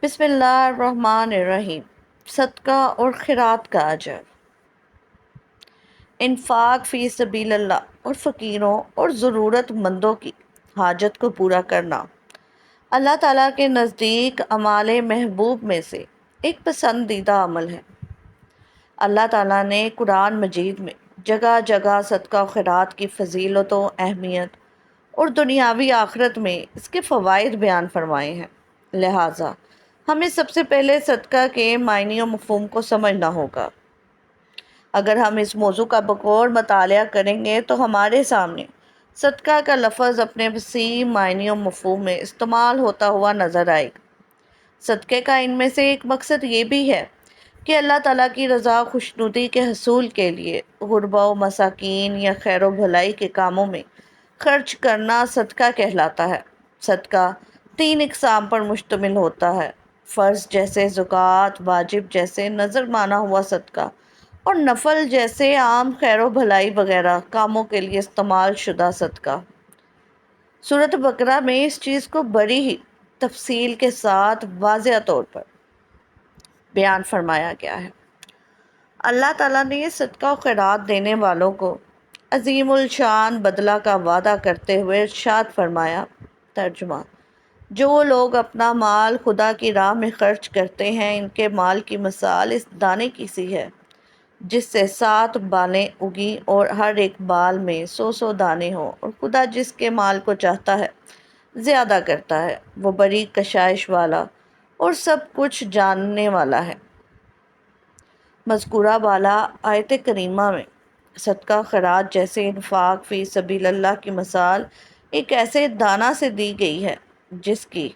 بسم اللہ الرحمن الرحیم۔ صدقہ اور خیرات کا اجر۔ انفاق فی سبیل اللہ اور فقیروں اور ضرورت مندوں کی حاجت کو پورا کرنا اللہ تعالیٰ کے نزدیک اعمال محبوب میں سے ایک پسندیدہ عمل ہے۔ اللہ تعالیٰ نے قرآن مجید میں جگہ جگہ صدقہ و خیرات کی فضیلت و اہمیت اور دنیاوی آخرت میں اس کے فوائد بیان فرمائے ہیں۔ لہٰذا ہمیں سب سے پہلے صدقہ کے معنی و مفہوم کو سمجھنا ہوگا۔ اگر ہم اس موضوع کا بغور مطالعہ کریں گے تو ہمارے سامنے صدقہ کا لفظ اپنے وسیع معنی و مفہوم میں استعمال ہوتا ہوا نظر آئے گا۔ صدقے کا ان میں سے ایک مقصد یہ بھی ہے کہ اللہ تعالیٰ کی رضا خوشنودی کے حصول کے لیے غربا و مساکین یا خیر و بھلائی کے کاموں میں خرچ کرنا صدقہ کہلاتا ہے۔ صدقہ 3 اقسام پر مشتمل ہوتا ہے: فرض جیسے زکوٰۃ، واجب جیسے نذر مانا ہوا صدقہ، اور نفل جیسے عام خیر و بھلائی وغیرہ کاموں کے لیے استعمال شدہ صدقہ۔ سورۃ بقرہ میں اس چیز کو بڑی ہی تفصیل کے ساتھ واضح طور پر بیان فرمایا گیا ہے۔ اللہ تعالیٰ نے صدقہ و خیرات دینے والوں کو عظیم الشان بدلہ کا وعدہ کرتے ہوئے ارشاد فرمایا۔ ترجمہ: جو لوگ اپنا مال خدا کی راہ میں خرچ کرتے ہیں، ان کے مال کی مثال اس دانے کی سی ہے جس سے 7 بالیں اگی اور ہر ایک بال میں 100 دانے ہوں، اور خدا جس کے مال کو چاہتا ہے زیادہ کرتا ہے۔ وہ بڑی کشائش والا اور سب کچھ جاننے والا ہے۔ مذکورہ بالا آیت کریمہ میں صدقہ خیرات جیسے انفاق فی سبیل اللہ کی مثال ایک ایسے دانہ سے دی گئی ہے جس کی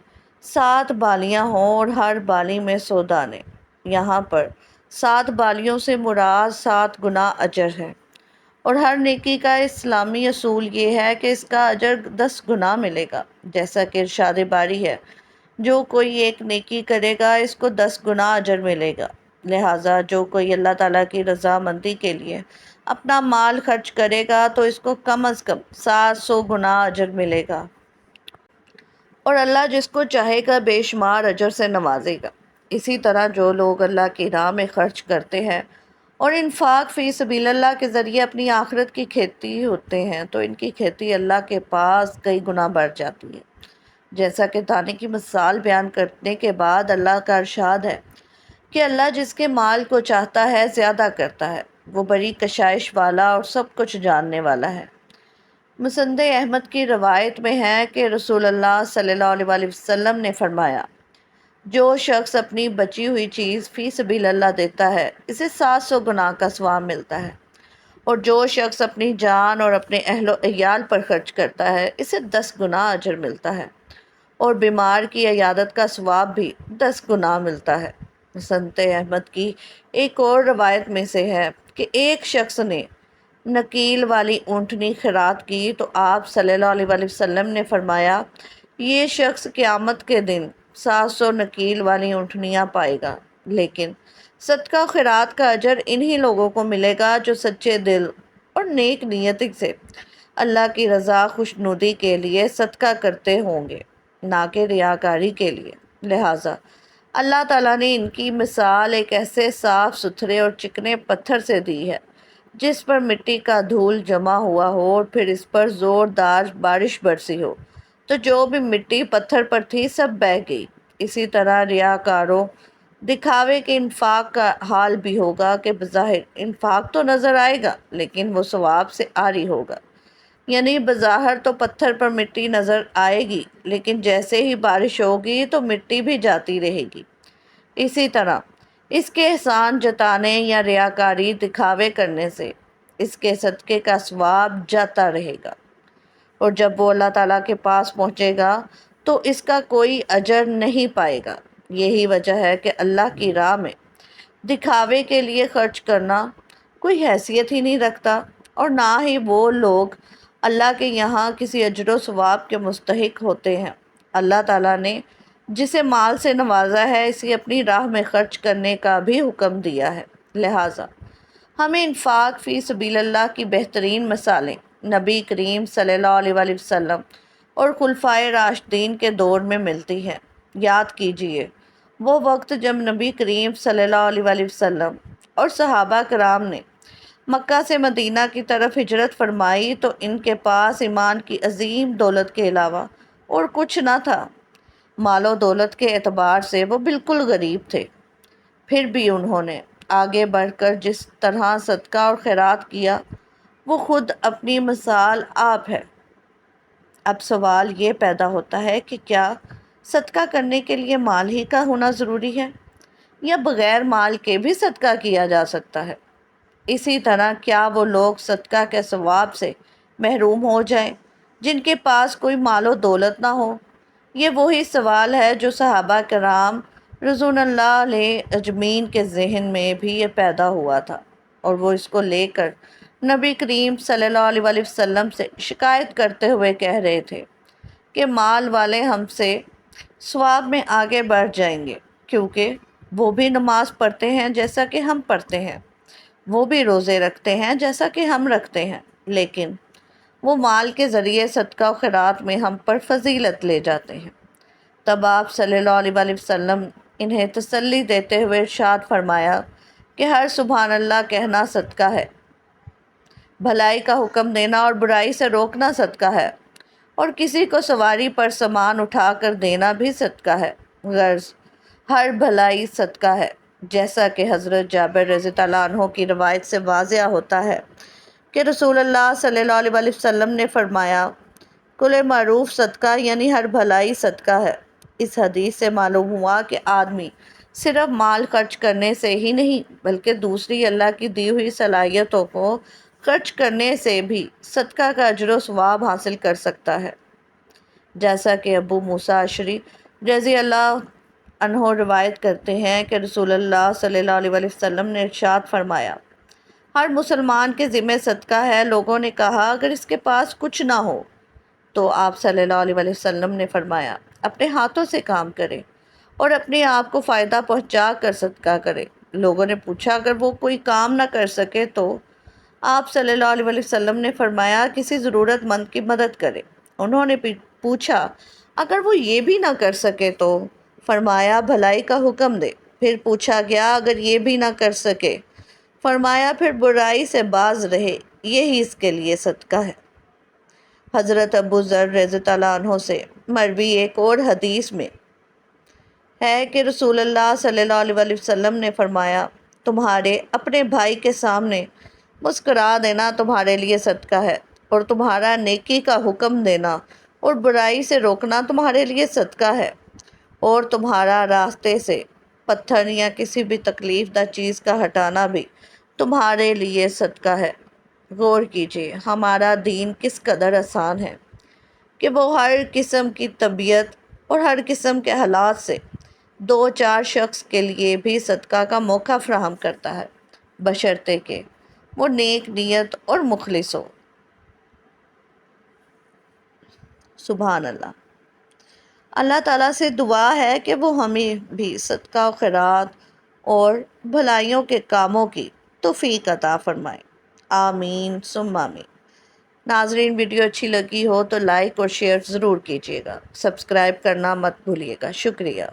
7 بالیاں ہوں اور ہر بالی میں 100 دانے۔ یہاں پر 7 بالیوں سے مراد 7 گنا اجر ہے، اور ہر نیکی کا اسلامی اصول یہ ہے کہ اس کا اجر 10 گنا ملے گا، جیسا کہ ارشاد باری ہے: جو کوئی ایک نیکی کرے گا اس کو 10 گنا اجر ملے گا۔ لہٰذا جو کوئی اللہ تعالیٰ کی رضا مندی کے لیے اپنا مال خرچ کرے گا تو اس کو کم از کم 700 گنا اجر ملے گا، اور اللہ جس کو چاہے گا بے شمار اجر سے نوازے گا۔ اسی طرح جو لوگ اللہ کی راہ میں خرچ کرتے ہیں اور انفاق فی سبیل اللہ کے ذریعے اپنی آخرت کی کھیتی ہوتے ہیں تو ان کی کھیتی اللہ کے پاس کئی گنا بڑھ جاتی ہے۔ جیسا کہ دانے کی مثال بیان کرنے کے بعد اللہ کا ارشاد ہے کہ اللہ جس کے مال کو چاہتا ہے زیادہ کرتا ہے، وہ بڑی کشائش والا اور سب کچھ جاننے والا ہے۔ مسند احمد کی روایت میں ہے کہ رسول اللہ صلی اللہ علیہ وسلم نے فرمایا: جو شخص اپنی بچی ہوئی چیز فی سبیل اللہ دیتا ہے اسے 700 گنا کا ثواب ملتا ہے، اور جو شخص اپنی جان اور اپنے اہل و عیال پر خرچ کرتا ہے اسے 10 گنا اجر ملتا ہے، اور بیمار کی عیادت کا ثواب بھی 10 گنا ملتا ہے۔ مسند احمد کی ایک اور روایت میں سے ہے کہ ایک شخص نے نکیل والی اونٹنی خیرات کی تو آپ صلی اللہ علیہ وسلم نے فرمایا: یہ شخص قیامت کے دن 700 نکیل والی اونٹنیاں پائے گا، لیکن صدقہ و خیرات کا اجر انہی لوگوں کو ملے گا جو سچے دل اور نیک نیتی سے اللہ کی رضا خوشنودی کے لیے صدقہ کرتے ہوں گے، نہ کہ ریاکاری کے لیے۔ لہٰذا اللہ تعالیٰ نے ان کی مثال ایک ایسے صاف ستھرے اور چکنے پتھر سے دی ہے جس پر مٹی کا دھول جمع ہوا ہو اور پھر اس پر زوردار بارش برسی ہو تو جو بھی مٹی پتھر پر تھی سب بہہ گئی۔ اسی طرح ریاکاروں دکھاوے کے انفاق کا حال بھی ہوگا کہ بظاہر انفاق تو نظر آئے گا لیکن وہ ثواب سے عاری ہوگا، یعنی بظاہر تو پتھر پر مٹی نظر آئے گی لیکن جیسے ہی بارش ہوگی تو مٹی بھی جاتی رہے گی۔ اسی طرح اس کے احسان جتانے یا ریاکاری دکھاوے کرنے سے اس کے صدقے کا ثواب جاتا رہے گا، اور جب وہ اللہ تعالیٰ کے پاس پہنچے گا تو اس کا کوئی اجر نہیں پائے گا۔ یہی وجہ ہے کہ اللہ کی راہ میں دکھاوے کے لیے خرچ کرنا کوئی حیثیت ہی نہیں رکھتا، اور نہ ہی وہ لوگ اللہ کے یہاں کسی اجر و ثواب کے مستحق ہوتے ہیں۔ اللہ تعالیٰ نے جسے مال سے نوازا ہے اسے اپنی راہ میں خرچ کرنے کا بھی حکم دیا ہے۔ لہٰذا ہمیں انفاق فی سبیل اللہ کی بہترین مثالیں نبی کریم صلی اللہ علیہ وسلم اور خلفائے راشدین کے دور میں ملتی ہیں۔ یاد کیجئے وہ وقت جب نبی کریم صلی اللہ علیہ وآلہ وسلم اور صحابہ کرام نے مکہ سے مدینہ کی طرف ہجرت فرمائی تو ان کے پاس ایمان کی عظیم دولت کے علاوہ اور کچھ نہ تھا۔ مال و دولت کے اعتبار سے وہ بالکل غریب تھے، پھر بھی انہوں نے آگے بڑھ کر جس طرح صدقہ اور خیرات کیا وہ خود اپنی مثال آپ ہے۔ اب سوال یہ پیدا ہوتا ہے کہ کیا صدقہ کرنے کے لیے مال ہی کا ہونا ضروری ہے یا بغیر مال کے بھی صدقہ کیا جا سکتا ہے؟ اسی طرح کیا وہ لوگ صدقہ کے ثواب سے محروم ہو جائیں جن کے پاس کوئی مال و دولت نہ ہو؟ یہ وہی سوال ہے جو صحابہ کرام رضوان اللہ علیہ اجمعین کے ذہن میں بھی یہ پیدا ہوا تھا، اور وہ اس کو لے کر نبی کریم صلی اللہ علیہ وآلہ وسلم سے شکایت کرتے ہوئے کہہ رہے تھے کہ مال والے ہم سے ثواب میں آگے بڑھ جائیں گے، کیونکہ وہ بھی نماز پڑھتے ہیں جیسا کہ ہم پڑھتے ہیں، وہ بھی روزے رکھتے ہیں جیسا کہ ہم رکھتے ہیں، لیکن وہ مال کے ذریعے صدقہ و خیرات میں ہم پر فضیلت لے جاتے ہیں۔ تب آپ صلی اللہ علیہ وآلہ وسلم انہیں تسلی دیتے ہوئے ارشاد فرمایا کہ ہر سبحان اللہ کہنا صدقہ ہے، بھلائی کا حکم دینا اور برائی سے روکنا صدقہ ہے، اور کسی کو سواری پر سامان اٹھا کر دینا بھی صدقہ ہے۔ غرض ہر بھلائی صدقہ ہے، جیسا کہ حضرت جابر رضی اللہ عنہ کی روایت سے واضح ہوتا ہے کہ رسول اللہ صلی اللہ علیہ وآلہ وسلم نے فرمایا، کل معروف صدقہ یعنی ہر بھلائی صدقہ ہے۔ اس حدیث سے معلوم ہوا کہ آدمی صرف مال خرچ کرنے سے ہی نہیں بلکہ دوسری اللہ کی دی ہوئی صلاحیتوں کو خرچ کرنے سے بھی صدقہ کا اجر و ثواب حاصل کر سکتا ہے، جیسا کہ ابو موسیٰ اشعری رضی اللہ عنہ روایت کرتے ہیں کہ رسول اللہ صلی اللہ علیہ وآلہ وسلم نے ارشاد فرمایا، ہر مسلمان کے ذمہ صدقہ ہے۔ لوگوں نے کہا اگر اس کے پاس کچھ نہ ہو؟ تو آپ صلی اللہ علیہ وآلہ وسلم نے فرمایا، اپنے ہاتھوں سے کام کرے اور اپنے آپ کو فائدہ پہنچا کر صدقہ کرے۔ لوگوں نے پوچھا اگر وہ کوئی کام نہ کر سکے تو؟ آپ صلی اللہ علیہ وآلہ وسلم نے فرمایا، کسی ضرورت مند کی مدد کرے۔ انہوں نے پوچھا اگر وہ یہ بھی نہ کر سکے تو؟ فرمایا، بھلائی کا حکم دے۔ پھر پوچھا گیا اگر یہ بھی نہ کر سکے؟ فرمایا، پھر برائی سے باز رہے، یہی اس کے لیے صدقہ ہے۔ حضرت ابو ذر رضی اللہ عنہ سے مروی ایک اور حدیث میں ہے کہ رسول اللہ صلی اللہ علیہ وآلہ وسلم نے فرمایا، تمہارے اپنے بھائی کے سامنے مسکرا دینا تمہارے لیے صدقہ ہے، اور تمہارا نیکی کا حکم دینا اور برائی سے روکنا تمہارے لیے صدقہ ہے، اور تمہارا راستے سے پتھر یا کسی بھی تکلیف دہ چیز کا ہٹانا بھی تمہارے لیے صدقہ ہے۔ غور کیجیے ہمارا دین کس قدر آسان ہے کہ وہ ہر قسم کی طبیعت اور ہر قسم کے حالات سے دو چار شخص کے لیے بھی صدقہ کا موقع فراہم کرتا ہے، بشرطے کہ وہ نیک نیت اور مخلص ہو۔ سبحان اللہ۔ اللہ تعالیٰ سے دعا ہے کہ وہ ہمیں بھی صدقہ و خیرات اور بھلائیوں کے کاموں کی توفیق عطا فرمائے، آمین ثم آمین۔ ناظرین، ویڈیو اچھی لگی ہو تو لائک اور شیئر ضرور کیجیے گا، سبسکرائب کرنا مت بھولیے گا۔ شکریہ۔